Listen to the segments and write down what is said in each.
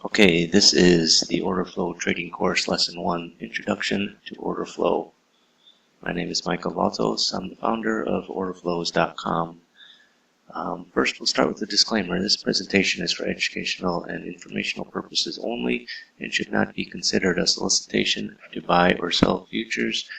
Okay, this is the Order Flow Trading Course Lesson 1, Introduction to Order Flow. My name is Michael Valtos. I'm the founder of orderflows.com. First, we'll start with a disclaimer. This presentation is for educational and informational purposes only and should not be considered a solicitation to buy or sell futures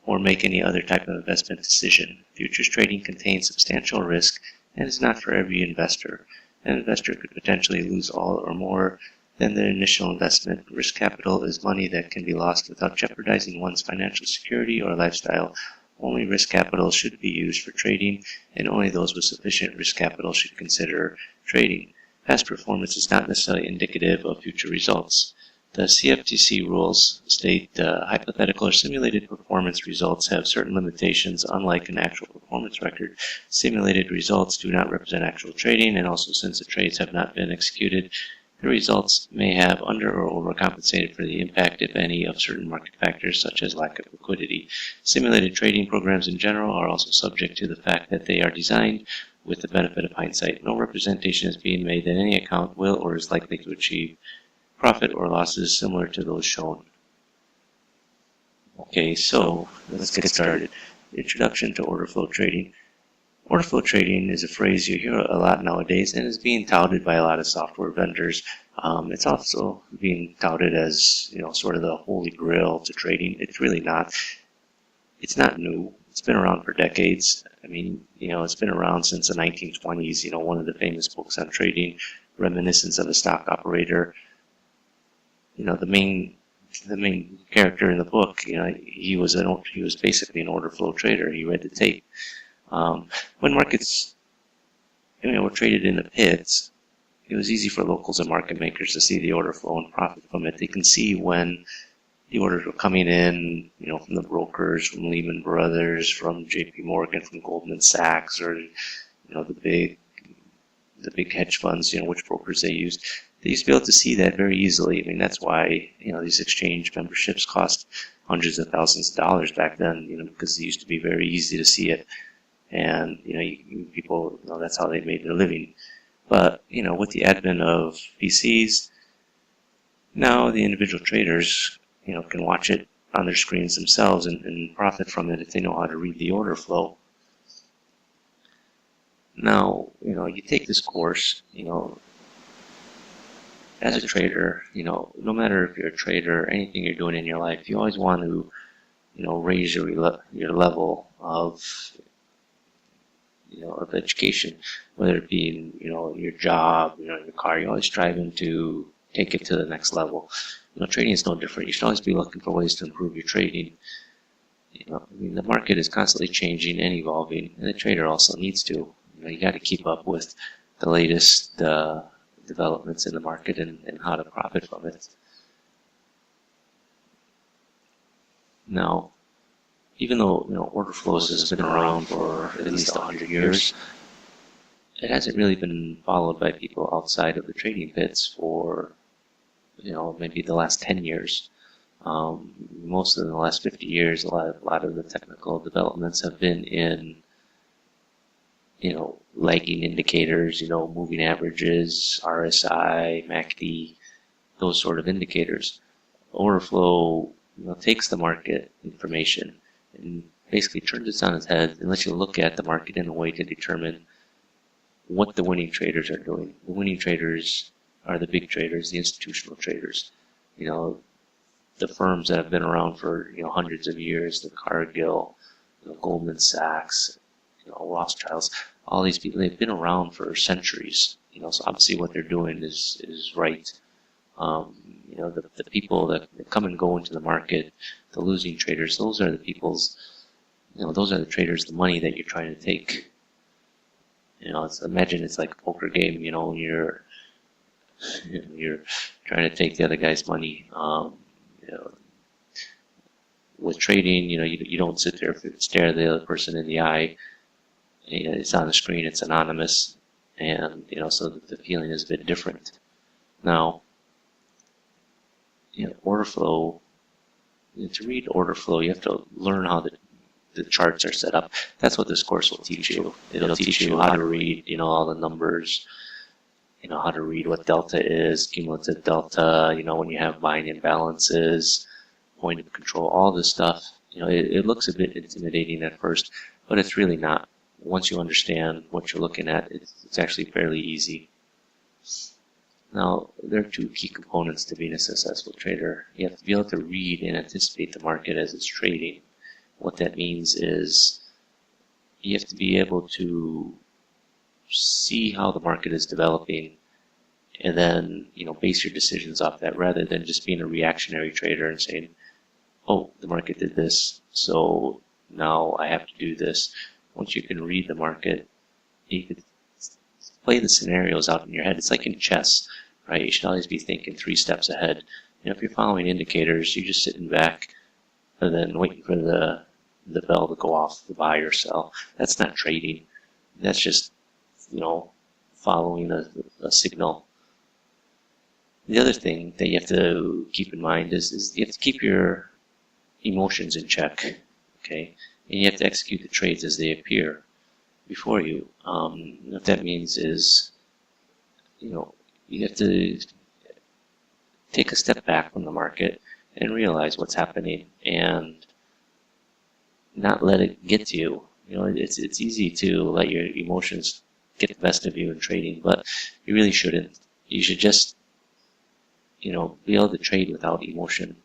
or make any other type of investment decision. Futures trading contains substantial risk and is not for every investor. An investor could potentially lose all or more than their initial investment. Risk capital is money that can be lost without jeopardizing one's financial security or lifestyle. Only risk capital should be used for trading, and only those with sufficient risk capital should consider trading. Past performance is not necessarily indicative of future results. The CFTC rules state hypothetical or simulated performance results have certain limitations. Unlike an actual performance record, simulated results do not represent actual trading, and also since the trades have not been executed, the results may have under or overcompensated for the impact, if any, of certain market factors such as lack of liquidity. Simulated trading programs in general are also subject to the fact that they are designed with the benefit of hindsight. No representation is being made that any account will or is likely to achieve profit or losses similar to those shown. Okay, so let's get started. Introduction to order flow trading. Order flow trading is a phrase you hear a lot nowadays and is being touted by a lot of software vendors. It's also being touted as, sort of the holy grail to trading. It's really not. It's not new. It's been around for decades. I mean, it's been around since the 1920s. One of the famous books on trading, Reminiscence of a Stock Operator. The main character in the book, he was basically an order flow trader. He read the tape. When markets, were traded in the pits, it was easy for locals and market makers to see the order flow and profit from it. They can see when the orders were coming in, from the brokers, from Lehman Brothers, from JP Morgan, from Goldman Sachs, or the big hedge funds, which brokers they used. They used to be able to see that very easily. I mean, that's why, these exchange memberships cost hundreds of thousands of dollars back then, because it used to be very easy to see it. And, people, that's how they made their living. But, with the advent of PCs, now the individual traders, can watch it on their screens themselves and profit from it if they know how to read the order flow. Now, you take this course, as a trader, no matter if you're a trader or anything you're doing in your life, you always want to, raise your level of, of education, whether it be in, your job, in your car. You're always striving to take it to the next level. Trading is no different. You should always be looking for ways to improve your trading. The market is constantly changing and evolving, and the trader also needs to. You got to keep up with the latest developments in the market and how to profit from it. Now, even though order flows has been around for at least 100 years, it hasn't really been followed by people outside of the trading pits for maybe the last 10 years. Most of the last 50 years, a lot of the technical developments have been in lagging indicators, moving averages, RSI, MACD, those sort of indicators. Order flow, takes the market information and basically turns it on its head and lets you look at the market in a way to determine what the winning traders are doing. The winning traders are the big traders, the institutional traders. The firms that have been around for hundreds of years, the Cargill, Goldman Sachs, Rothschilds, all these people, they've been around for centuries. So obviously what they're doing is right. The people that come and go into the market, the losing traders, those are the people's, those are the traders, the money that you're trying to take. Imagine it's like a poker game, when you're trying to take the other guy's money. With trading, you don't sit there and stare the other person in the eye. It's on the screen, it's anonymous, and so the feeling is a bit different. Now, order flow. To read order flow, you have to learn how the charts are set up. That's what this course will teach you. It'll teach you how to read, all the numbers, how to read what delta is, cumulative delta, when you have buying imbalances, point of control, all this stuff. It looks a bit intimidating at first, but it's really not. Once you understand what you're looking at, it's actually fairly easy. Now, there are two key components to being a successful trader. You have to be able to read and anticipate the market as it's trading. What that means is you have to be able to see how the market is developing and then, base your decisions off that rather than just being a reactionary trader and saying, oh, the market did this, so now I have to do this. Once you can read the market, you can play the scenarios out in your head. It's like in chess, right? You should always be thinking 3 steps ahead. If you're following indicators, you're just sitting back and then waiting for the bell to go off, the buy or sell. That's not trading. That's just, following a signal. The other thing that you have to keep in mind is you have to keep your emotions in check, okay? And you have to execute the trades as they appear before you. What that means is, you have to take a step back from the market and realize what's happening and not let it get to you. It's easy to let your emotions get the best of you in trading, but you really shouldn't. You should just, be able to trade without emotion.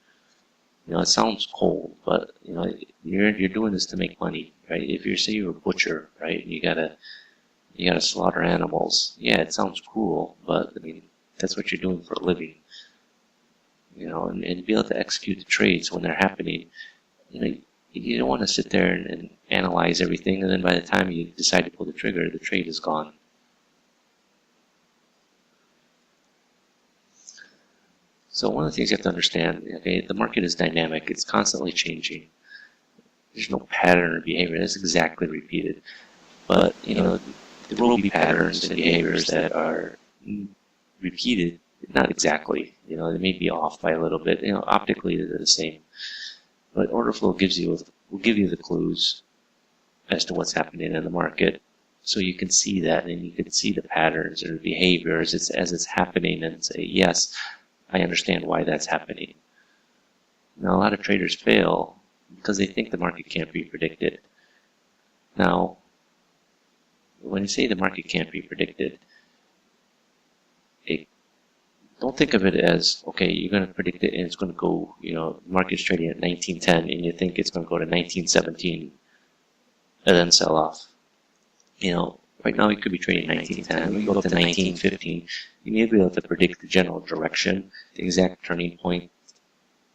It sounds cold, but you're doing this to make money, right? If say you're a butcher, right, and you gotta slaughter animals. Yeah, it sounds cool, but that's what you're doing for a living. And be able to execute the trades when they're happening. You don't want to sit there and analyze everything, and then by the time you decide to pull the trigger, the trade is gone. So one of the things you have to understand, okay, the market is dynamic. It's constantly changing. There's no pattern or behavior that's exactly repeated. But, there will be patterns and behaviors that are repeated, not exactly. They may be off by a little bit. Optically they're the same. But order flow will give you the clues as to what's happening in the market. So you can see that, and you can see the patterns or behaviors as it's happening and say, yes, I understand why that's happening. Now, a lot of traders fail because they think the market can't be predicted. Now, when you say the market can't be predicted, don't think of it as, okay, you're going to predict it and it's going to go, the market's trading at 1910 and you think it's going to go to 1917 and then sell off. Right now it could be trading 1910. We go up to 1915. You may be able to predict the general direction. The exact turning point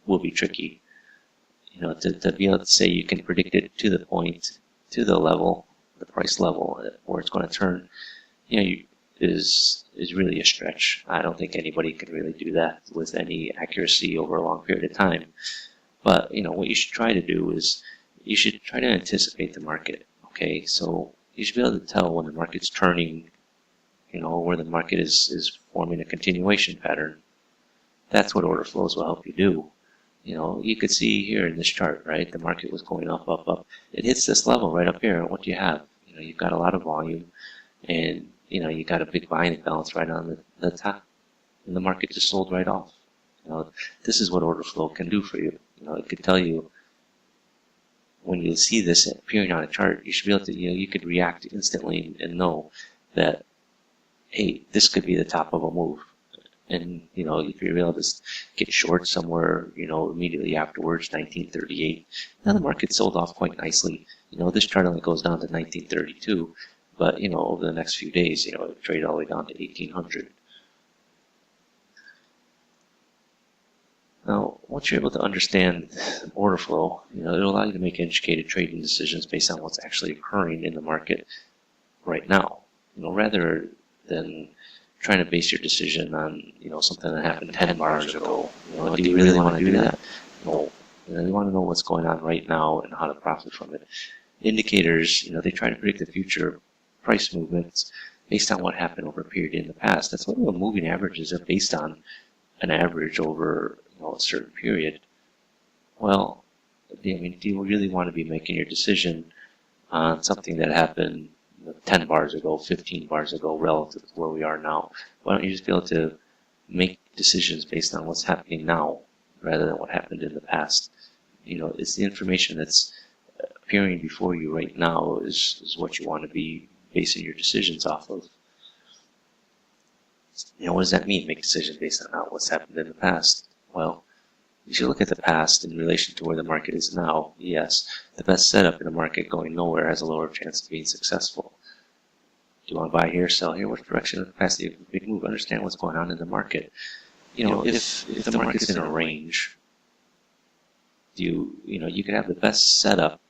will be tricky. To be able to say you can predict it to the point, to the level, the price level where it's going to turn, is really a stretch. I don't think anybody can really do that with any accuracy over a long period of time. But, what you should try to do is you should try to anticipate the market, okay? So you should be able to tell when the market's turning, where the market is forming a continuation pattern. That's what order flows will help you do. You could see here in this chart, right? The market was going up, up, up. It hits this level right up here. What do you have? You've got a lot of volume, and you got a big buying imbalance right on the top, and the market just sold right off. This is what order flow can do for you. It could tell you when you see this appearing on a chart, you should be able to, you could react instantly and know that, hey, this could be the top of a move. And, if you're able to get short somewhere, immediately afterwards, 1938, now the market sold off quite nicely. This chart only goes down to 1932, but, over the next few days, it traded all the way down to 1800. Now, once you're able to understand order flow, it'll allow you to make educated trading decisions based on what's actually occurring in the market right now, rather than trying to base your decision on, something that happened 10 bars ago. Do you really want to do that? No. You want to know what's going on right now and how to profit from it. Indicators, they try to predict the future price movements based on what happened over a period in the past. That's what the moving averages are based on, an average over a certain period. Well, do you really want to be making your decision on something that happened 10 bars ago, 15 bars ago, relative to where we are now. Why don't you just be able to make decisions based on what's happening now rather than what happened in the past? It's the information that's appearing before you right now is what you want to be basing your decisions off of. What does that mean, make decisions based on what's happened in the past? Well, you should look at the past in relation to where the market is now. Yes, the best setup in a market going nowhere has a lower chance of being successful. Do you want to buy here, sell here? What direction of the past? If a big move, understand what's going on in the market. If the market's in a range, you could have the best setup,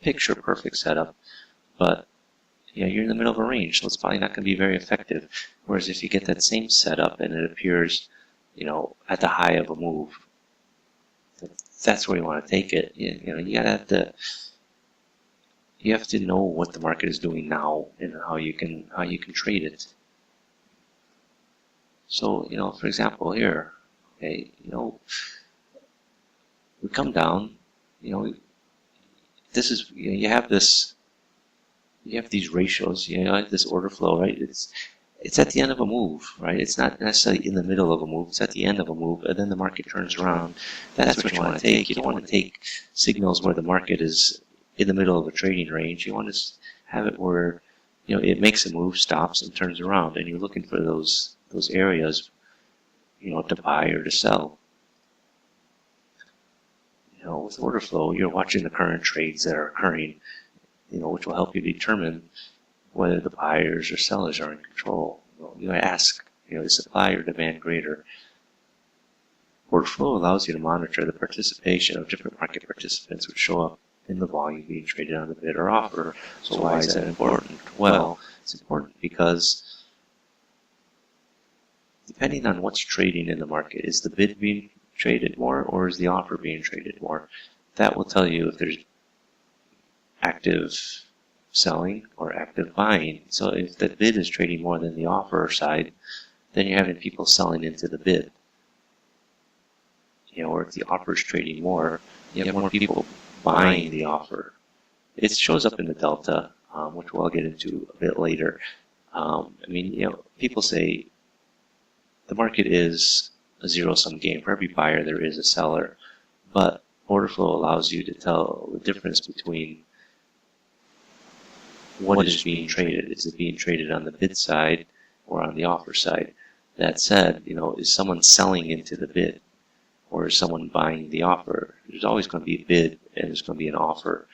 picture perfect setup, but you're in the middle of a range, so it's probably not going to be very effective. Whereas if you get that same setup and it appears, at the high of a move, that's where you want to take it. You have to know what the market is doing now and how you can trade it. So, for example, here, okay, we come down, this is, you have these ratios, this order flow, right? It's at the end of a move, right? It's not necessarily in the middle of a move. It's at the end of a move, and then the market turns around. That's what you want to take. You don't want to take signals where the market is in the middle of a trading range. You want to have it where, it makes a move, stops, and turns around, and you're looking for those areas, to buy or to sell. With order flow, you're watching the current trades that are occurring, which will help you determine whether the buyers or sellers are in control. You ask, is supply or demand greater? Order flow allows you to monitor the participation of different market participants which show up in the volume being traded on the bid or offer. So why is that important? Well, it's important because depending on what's trading in the market, is the bid being traded more or is the offer being traded more? That will tell you if there's active selling or active buying. So if the bid is trading more than the offer side, then you're having people selling into the bid. Or if the offer is trading more, you have more people buying the offer. It shows up in the delta, which we'll get into a bit later. People say the market is a zero-sum game. For every buyer, there is a seller. But order flow allows you to tell the difference between what is being traded. Is it being traded on the bid side or on the offer side? That said, is someone selling into the bid or is someone buying the offer? There's always going to be a bid and there's going to be an offer.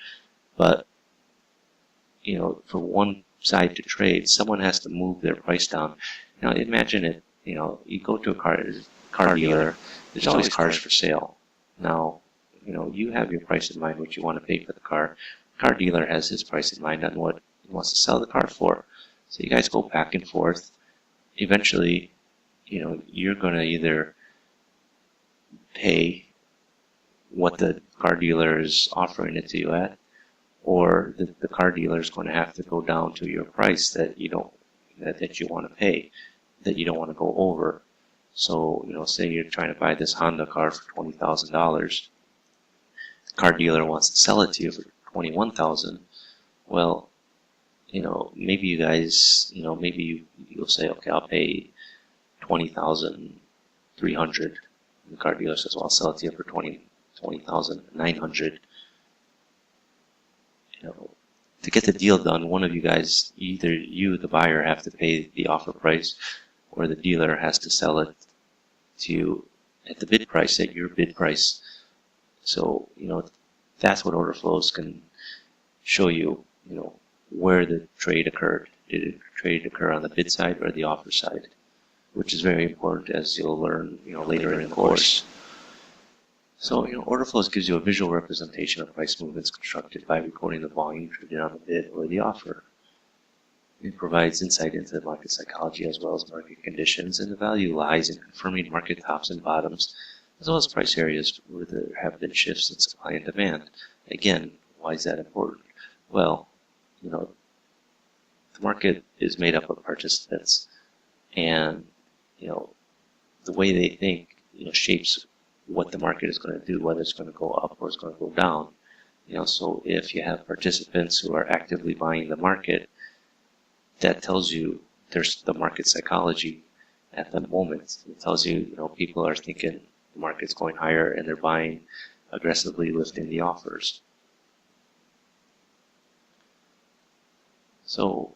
But, for one side to trade, someone has to move their price down. Now, imagine it, you go to a car dealer, there's always cars for sale. Now, you have your price in mind, what you want to pay for the car. Car dealer has his price in mind on what he wants to sell the car for. So you guys go back and forth. Eventually, you're going to either pay what the car dealer is offering it to you at, or the car dealer is going to have to go down to your price that you want to pay, that you don't want to go over. So, say you're trying to buy this Honda car for $20,000. The car dealer wants to sell it to you for $21,000. Well, maybe you guys, maybe you'll say, okay, I'll pay $20,300. The car dealer says, well, I'll sell it to you for $20,900. To get the deal done, one of you guys, either you, the buyer, have to pay the offer price, or the dealer has to sell it to you at the bid price, at your bid price. So, that's what order flows can show you, where the trade occurred. Did the trade occur on the bid side or the offer side? Which is very important, as you'll learn, later in the course. So, order flows gives you a visual representation of price movements constructed by recording the volume traded on the bid or the offer. It provides insight into market psychology as well as market conditions, and the value lies in confirming market tops and bottoms, as well as price areas where there have been shifts in supply and demand. Again, why is that important? Well, the market is made up of participants, and the way they think, shapes what the market is going to do, whether it's going to go up or it's going to go down. So if you have participants who are actively buying the market, that tells you there's the market psychology at the moment. It tells you, people are thinking the market's going higher and they're buying aggressively, lifting the offers. So,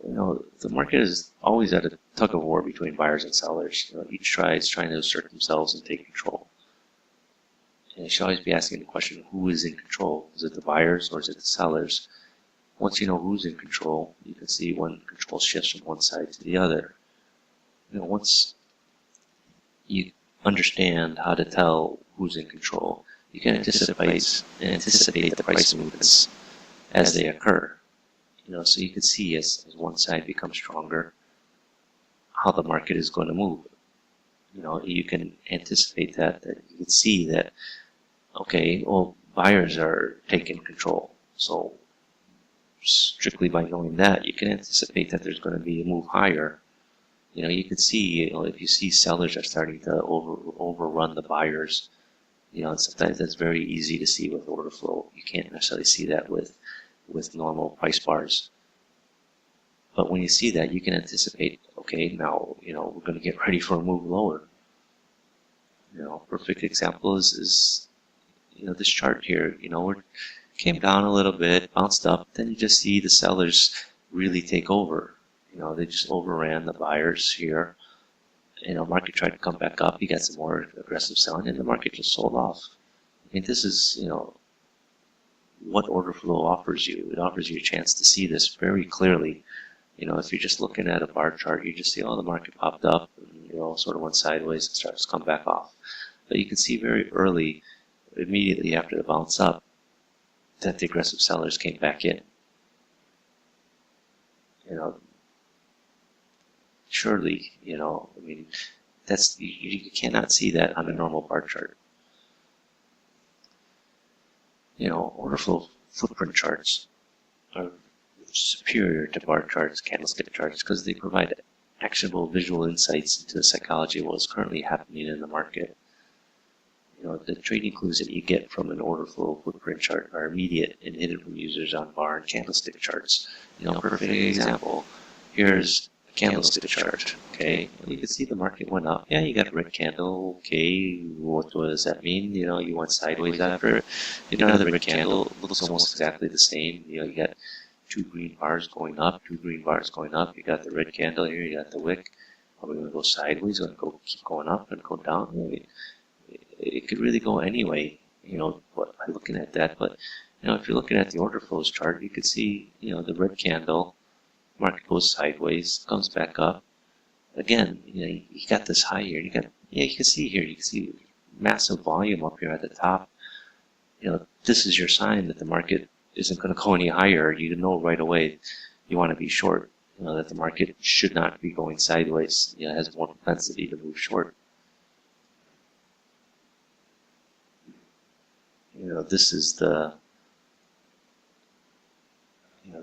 the market is always at a tug of war between buyers and sellers. Each side is trying to assert themselves and take control. And you should always be asking the question, who is in control? Is it the buyers or is it the sellers? Once you know who's in control, you can see when control shifts from one side to the other. Once you understand how to tell who's in control, you can anticipate the price movements as they occur. So you can see as one side becomes stronger, how the market is going to move. You can anticipate that you can see that, okay, well, buyers are taking control. So strictly by knowing that, you can anticipate that there's going to be a move higher. You can see, if you see sellers are starting to overrun the buyers, sometimes that's very easy to see with order flow. You can't necessarily see that with normal price bars. But when you see that, you can anticipate, okay, now, we're going to get ready for a move lower. Perfect example is this chart here, we came down a little bit, bounced up, then you just see the sellers really take over. They just overran the buyers here. Market tried to come back up, you got some more aggressive selling, and the market just sold off. This is, what order flow offers you. It offers you a chance to see this very clearly. If you're just looking at a bar chart, you just see, the market popped up, and, sort of went sideways and starts to come back off. But you can see very early, immediately after the bounce up, that the aggressive sellers came back in. Surely, that's you cannot see that on a normal bar chart. Order flow footprint charts are superior to bar charts, candlestick charts, because they provide actionable visual insights into the psychology of what's currently happening in the market. The trading clues that you get from an order flow footprint chart are immediate and hidden from users on bar and candlestick charts. Perfect example. Here's a candlestick chart. Okay, and you can see the market went up. Yeah, you got a red candle. Okay, what does that mean? You went sideways after it. Another red candle looks almost exactly the same. You got two green bars going up, two green bars going up. You got the red candle here. You got the wick. Are we going to go sideways? Are we going to keep going up and go down? It could really go anyway, by looking at that. But, if you're looking at the order flows chart, you could see, the red candle, market goes sideways, comes back up. Again, you got this high here. You can see here, you can see massive volume up here at the top. This is your sign that the market isn't going to go any higher. You know right away you want to be short. That the market should not be going sideways. It has more propensity to move short. This is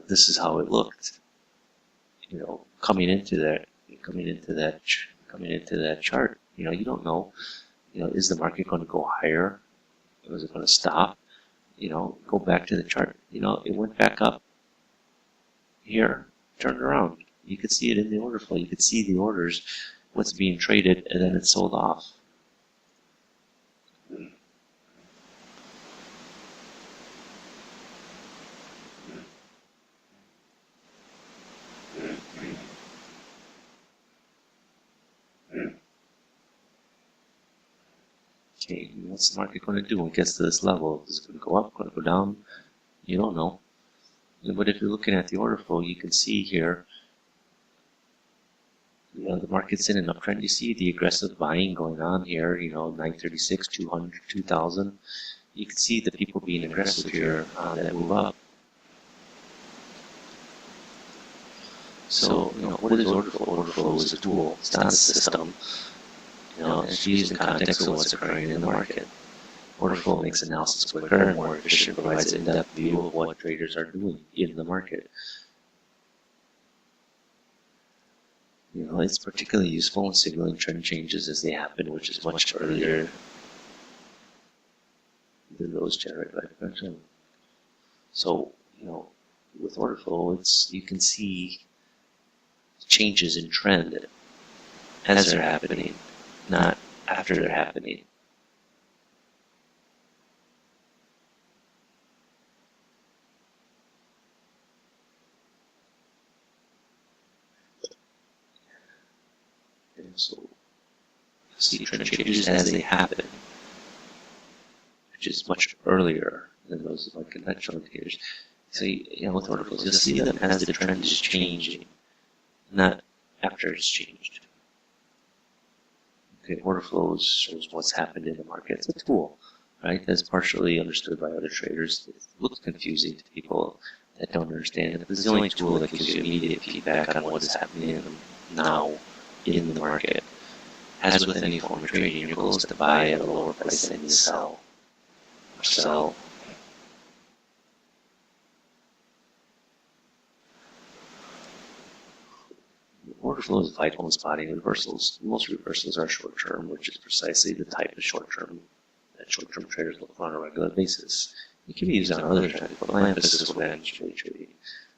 this is how it looked. Coming into that chart. You don't know. Is the market going to go higher? Or is it going to stop? Go back to the chart. It went back up. Here, turned around. You could see it in the order flow. You could see the orders, what's being traded, and then it sold off. Okay, what's the market going to do when it gets to this level? Is it going to go up, going to go down? You don't know. But if you're looking at the order flow, you can see here, the market's in an uptrend. You see the aggressive buying going on here, 936, 200, 2000. You can see the people being aggressive here that move up. So, what is order flow? Order flow is a tool. It's not a system. It's used in context of what's occurring in the market. Order flow makes analysis quicker and more efficient, provides an in-depth view of what traders are doing in the market. It's particularly useful in signaling trend changes as they happen, which is much earlier than those generated by convention. So, with order flow, you can see changes in trend as they're happening, not after they're happening. And so see trend changes as they happen, which is much earlier than those like conventional indicators. So with order flows, you'll see them as the trend is changing, not after it's changed. Okay, order flows shows what's happened in the market. It's a tool, right? That's partially understood by other traders. It looks confusing to people that don't understand it. This is the only tool that gives you immediate feedback on what is happening now in the market. As with any form of trading, your goal is to buy at a lower price than you sell. Or sell. Order flow is vital in spotting reversals. Most reversals are short-term, which is precisely the type of short-term that short-term traders look for on a regular basis. It can be used on other trends, but my emphasis will be on trading.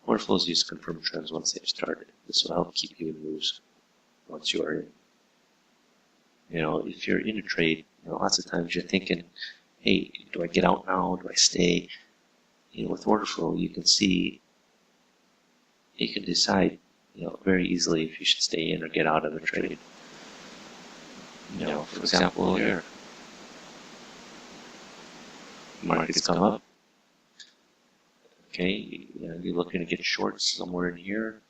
Order flows use to confirm trends once they've started. This will help keep you in moves once you are in. If you're in a trade, lots of times you're thinking, hey, do I get out now? Do I stay? With order flow, you can decide, very easily if you should stay in or get out of a trade. For example, here, markets come up. Okay, you're looking to get short somewhere in here.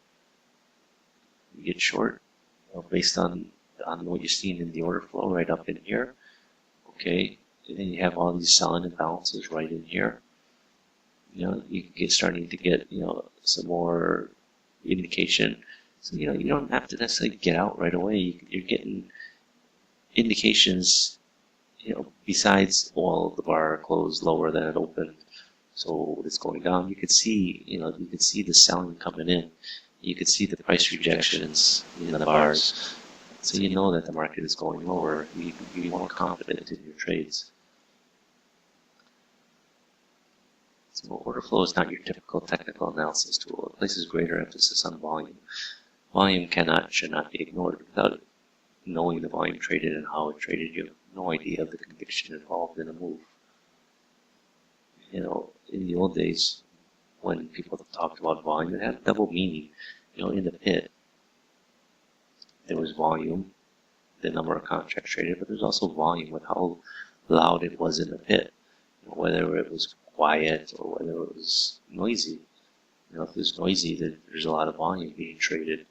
You get short, based on what you're seeing in the order flow right up in here. Okay, and then you have all these selling imbalances right in here. You get starting to get some more indication. So you don't have to necessarily get out right away. You're getting indications. Besides the bar closed lower than it opened, so it's going down. You could see the selling coming in. You could see the price rejections in the bars. So you know that the market is going lower. You can be more confident in your trades. So order flow is not your typical technical analysis tool. It places greater emphasis on volume. Volume should not be ignored. Without knowing the volume traded and how it traded, you have no idea of the conviction involved in a move. In the old days, when people talked about volume, it had double meaning. In the pit, there was volume, the number of contracts traded, but there's also volume with how loud it was in the pit, whether it was quiet or whether it was noisy. If it was noisy, then there's a lot of volume being traded.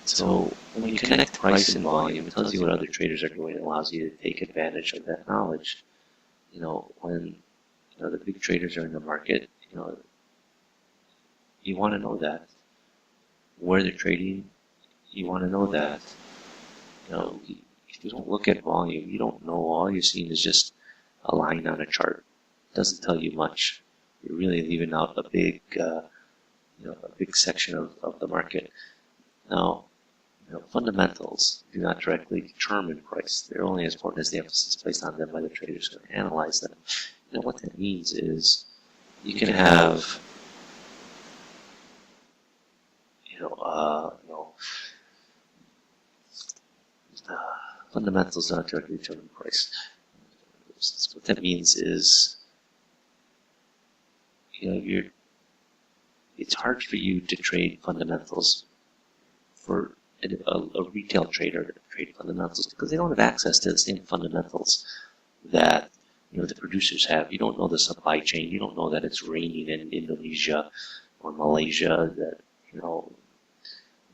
So when you connect price and volume, it tells you what other traders are doing. It allows you to take advantage of that knowledge. When the big traders are in the market, you want to know that. Where they're trading, you want to know that. If you don't look at volume, you don't know. All you're seeing is just a line on a chart. It doesn't tell you much. You're really leaving out a big section of the market. Now, fundamentals do not directly determine price. They're only as important as the emphasis placed on them by the traders who analyze them. What that means is you can have fundamentals do not directly determine price. What that means is it's hard for you to trade fundamentals for a retail trader to trade fundamentals because they don't have access to the same fundamentals that the producers have. You don't know the supply chain. You don't know that it's raining in Indonesia or Malaysia, that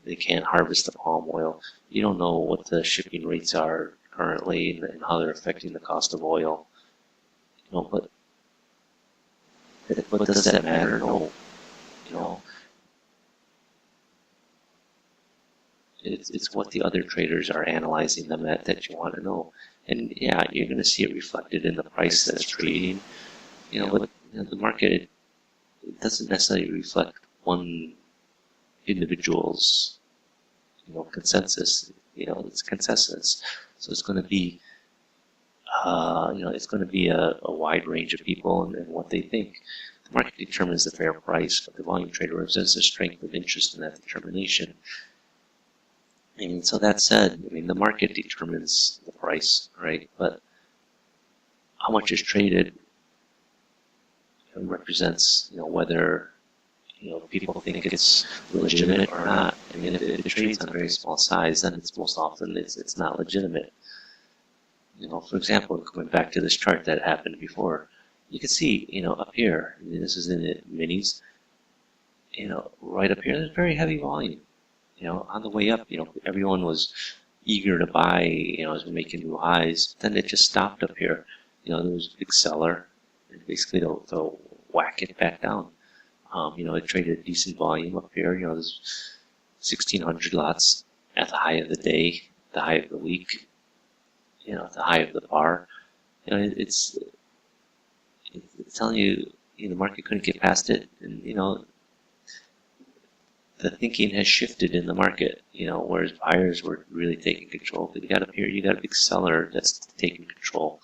they can't harvest the palm oil. You don't know what the shipping rates are currently and how they're affecting the cost of oil. But does that matter? No. It's what the other traders are analyzing them at that you want to know. And yeah, you're going to see it reflected in the price that's trading. But the market, it doesn't necessarily reflect one individual's consensus. It's consensus. So it's going to be it's going to be a wide range of people and what they think. The market determines the fair price, but the volume trader represents the strength of interest in that determination. And so that said, I mean, the market determines the price, right? But how much is traded represents, whether people think it's legitimate or not. I mean, if it trades on a very small size, then it's most often it's not legitimate. For example, going back to this chart that happened before, you can see, up here, this is in the minis, right up here, there's very heavy volume. On the way up, everyone was eager to buy, as we're making new highs. Then it just stopped up here. There was a big seller, and basically they'll whack it back down. It traded a decent volume up here. There's 1,600 lots at the high of the day, the high of the week, the high of the bar. It's telling you, the market couldn't get past it, and the thinking has shifted in the market. Whereas buyers were really taking control. But you got up here, you got a big seller that's taking control.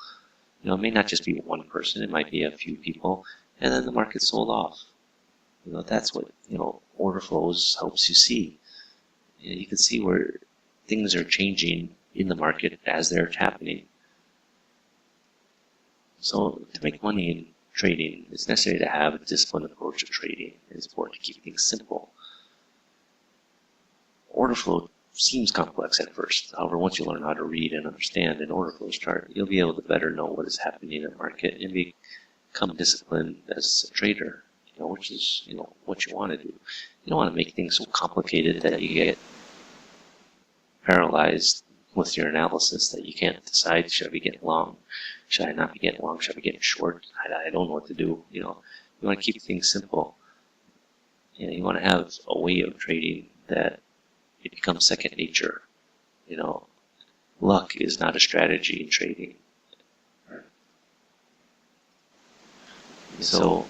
It may not just be one person; it might be a few people, and then the market sold off. That's what order flows helps you see. You can see where things are changing in the market as they're happening. So to make money in trading, it's necessary to have a disciplined approach to trading. It's important to keep things simple. Order flow seems complex at first. However, once you learn how to read and understand an order flow chart, you'll be able to better know what is happening in the market and become disciplined as a trader, which is, what you want to do. You don't want to make things so complicated that you get paralyzed with your analysis that you can't decide, should I be getting long? Should I not be getting long? Should I be getting short? I don't know what to do. You want to keep things simple. You want to have a way of trading that it becomes second nature. Luck is not a strategy in trading. So,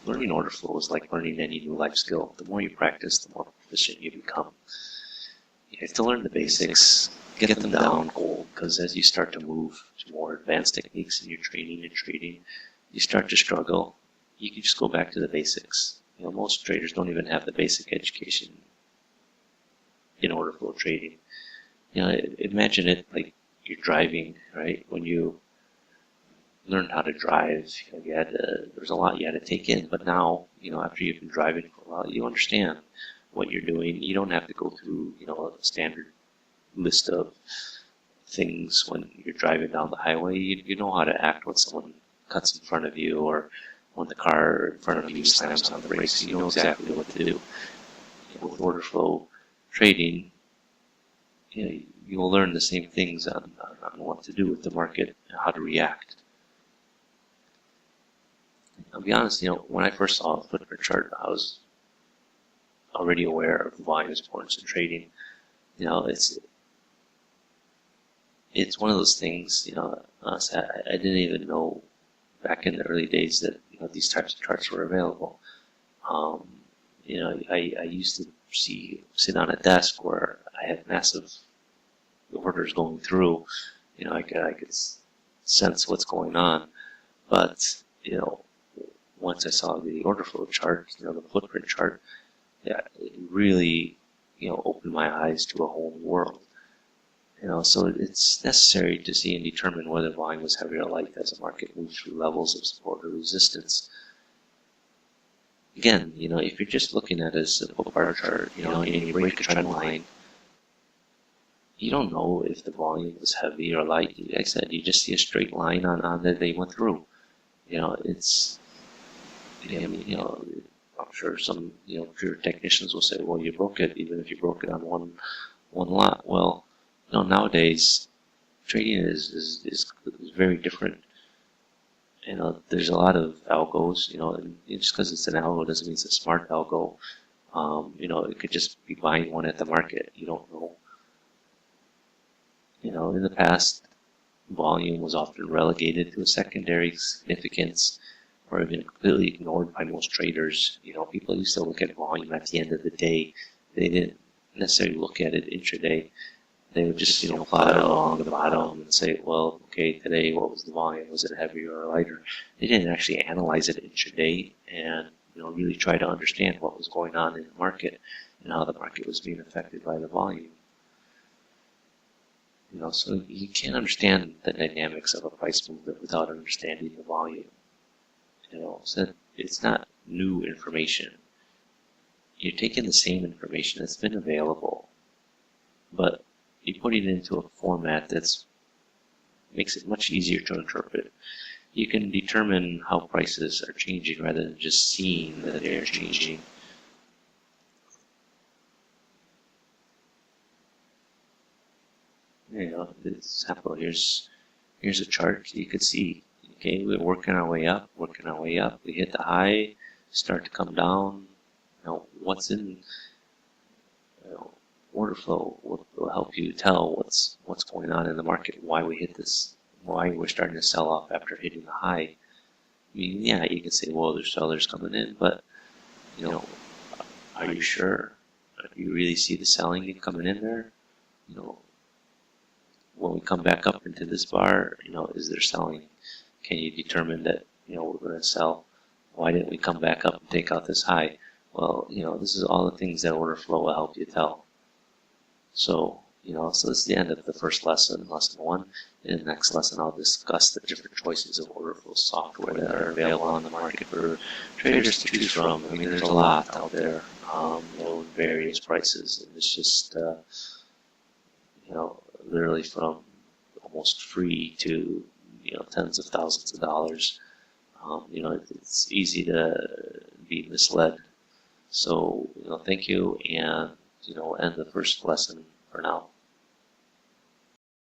learning order flow is like learning any new life skill. The more you practice, the more proficient you become. You have to learn the basics, get them down cold, because as you start to move to more advanced techniques in your training and trading, you start to struggle. You can just go back to the basics. Most traders don't even have the basic education in order flow trading. Imagine it like you're driving, right? When you learned how to drive, there's a lot you had to take in, but now, after you've been driving for a while, you understand what you're doing. You don't have to go through, a standard list of things when you're driving down the highway. You know how to act when someone cuts in front of you, or when the car in front of you slams on the brakes. You know exactly what to do. With order flow trading, you will learn the same things on what to do with the market and how to react. I'll be honest, when I first saw a footprint chart, I was already aware of the volume importance in trading. It's one of those things, I didn't even know back in the early days that, these types of charts were available. I used to sit on a desk where I had massive orders going through. I could sense what's going on. But, once I saw the order flow chart, the footprint chart, it really, opened my eyes to a whole new world. So it's necessary to see and determine whether volume was heavy or light as the market moves through levels of support or resistance. Again, if you're just looking at it as a bar chart, and you break a trend line, you don't know if the volume was heavy or light. Like I said, you just see a straight line on that they went through. I'm sure some, pure technicians will say, well, you broke it, even if you broke it on one lot. Well, nowadays, trading is very different. There's a lot of algos, and just because it's an algo doesn't mean it's a smart algo. It could just be buying one at the market. You don't know. In the past, volume was often relegated to a secondary significance, or even completely ignored by most traders. People used to look at volume at the end of the day. They didn't necessarily look at it intraday. They would just, plot it along the bottom and say, well, okay, today what was the volume? Was it heavier or lighter? They didn't actually analyze it intraday and, really try to understand what was going on in the market and how the market was being affected by the volume. So you can't understand the dynamics of a price movement without understanding the volume. So it's not new information. You're taking the same information that's been available, but you put it into a format that makes it much easier to interpret. You can determine how prices are changing rather than just seeing that they're changing. Example, here's a chart you could see. Okay, we're working our way up, We hit the high, start to come down. What's in order flow will help you tell what's going on in the market, why we hit this, why we're starting to sell off after hitting the high. I mean, yeah, you can say, well, there's sellers coming in, but are you sure? Do you really see the selling coming in there? When we come back up into this bar, is there selling? Can you determine that, we're going to sell? Why didn't we come back up and take out this high? Well, this is all the things that order flow will help you tell. So, so this is the end of the first lesson, lesson 1. In the next lesson, I'll discuss the different choices of order flow software that are available on the market for traders to choose from. I mean, there's a lot out there, various prices. And it's just, literally from almost free to, tens of thousands of dollars. It's easy to be misled. So, thank you, and, end the first lesson for now.